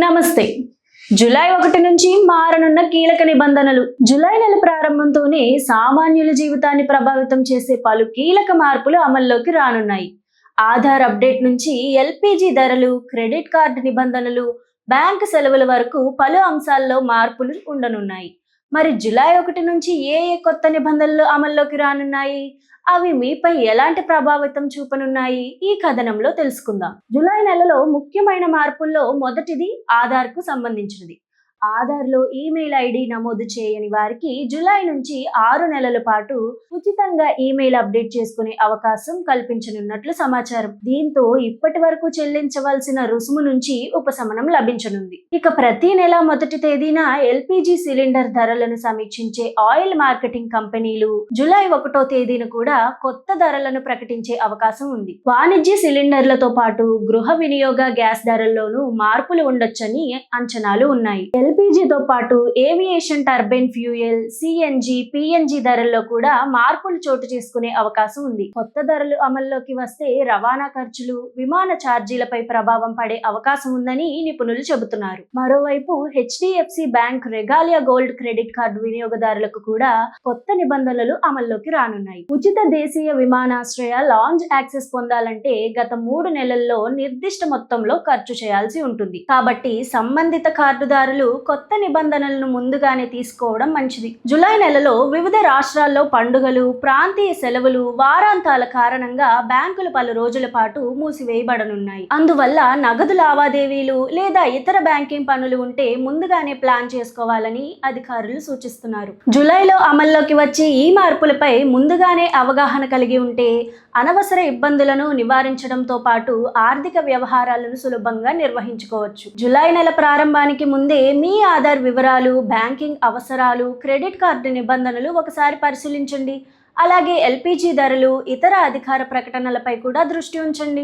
నమస్తే. జూలై 1 నుంచి మారనున్న కీలక నిబంధనలు. జూలై నెల ప్రారంభంతోనే సామాన్యుల జీవితాన్ని ప్రభావితం చేసే పలు కీలక మార్పులు అమల్లోకి రానున్నాయి. ఆధార్ అప్డేట్ నుంచి ఎల్పిజి ధరలు, క్రెడిట్ కార్డు నిబంధనలు, బ్యాంక్ సెలవుల వరకు పలు అంశాల్లో మార్పులు ఉండనున్నాయి. మరి జూలై 1 నుంచి ఏ కొత్త నిబంధనలు అమల్లోకి రానున్నాయి? అవి మీపై ఎలాంటి ప్రభావితం చూపనున్నాయి? ఈ కథనంలో తెలుసుకుందాం. జూలై నెలలో ముఖ్యమైన మార్పుల్లో మొదటిది ఆధార్కు సంబంధించినది. ఆధార్లో ఈమెయిల్ ఐడి నమోదు చేయని వారికి జూలై నుంచి 6 నెలల పాటు ఉచితంగా ఈమెయిల్ అప్డేట్ చేసుకునే అవకాశం కల్పించనున్నట్లు సమాచారం. దీంతో ఇప్పటి వరకు చెల్లించవలసిన రుసుము నుంచి ఉపశమనం లభించనుంది. ఇక ప్రతి నెల మొదటి తేదీన ఎల్పిజి సిలిండర్ ధరలను సమీక్షించే ఆయిల్ మార్కెటింగ్ కంపెనీలు జూలై 1వ తేదీన కూడా కొత్త ధరలను ప్రకటించే అవకాశం ఉంది. వాణిజ్య సిలిండర్లతో పాటు గృహ వినియోగ గ్యాస్ ధరల్లోనూ మార్పులు ఉండొచ్చని అంచనాలు ఉన్నాయి. ఎల్పిజితో పాటు aviation turbine fuel, CNG, PNG ధరల్లో కూడా మార్పులు చోటు చేసుకునే అవకాశం ఉంది. కొత్త ధరలు అమల్లోకి వస్తే రవాణా ఖర్చులు, విమాన ఛార్జీలపై ప్రభావం పడే అవకాశం ఉందని నిపుణులు చెబుతున్నారు. మరోవైపు HDFC bank Regalia gold credit card వినియోగదారులకు కూడా కొత్త నిబంధనలు అమల్లోకి రానున్నాయి. ఉచిత దేశీయ విమానాశ్రయ లాంజ్ యాక్సెస్ పొందాలంటే గత 3 నెలల్లో నిర్దిష్ట మొత్తంలో ఖర్చు చేయాల్సి ఉంటుంది. కాబట్టి సంబంధిత కార్డుదారులు కొత్త నిబంధనలను ముందుగానే తీసుకోవడం మంచిది. జూలై నెలలో వివిధ రాష్ట్రాల్లో పండుగలు, ప్రాంతీయ సెలవులు, వారాంతాల కారణంగా బ్యాంకులు పలు రోజుల పాటు మూసివేయబడనున్నాయి. అందువల్ల నగదు లావాదేవీలు లేదా ఇతర బ్యాంకింగ్ పనులు ఉంటే ముందుగానే ప్లాన్ చేసుకోవాలని అధికారులు సూచిస్తున్నారు. జూలైలో అమల్లోకి వచ్చే ఈ మార్పులపై ముందుగానే అవగాహన కలిగి ఉంటే అనవసర ఇబ్బందులను నివారించడంతో పాటు ఆర్థిక వ్యవహారాలను సులభంగా నిర్వహించుకోవచ్చు. జూలై నెల ప్రారంభానికి ముందే మీ ఆధార్ వివరాలు, బ్యాంకింగ్ అవసరాలు, క్రెడిట్ కార్డు నిబంధనలు ఒకసారి పరిశీలించండి. అలాగే ఎల్పిజి ధరలు, ఇతర అధికార ప్రకటనలపై కూడా దృష్టి ఉంచండి.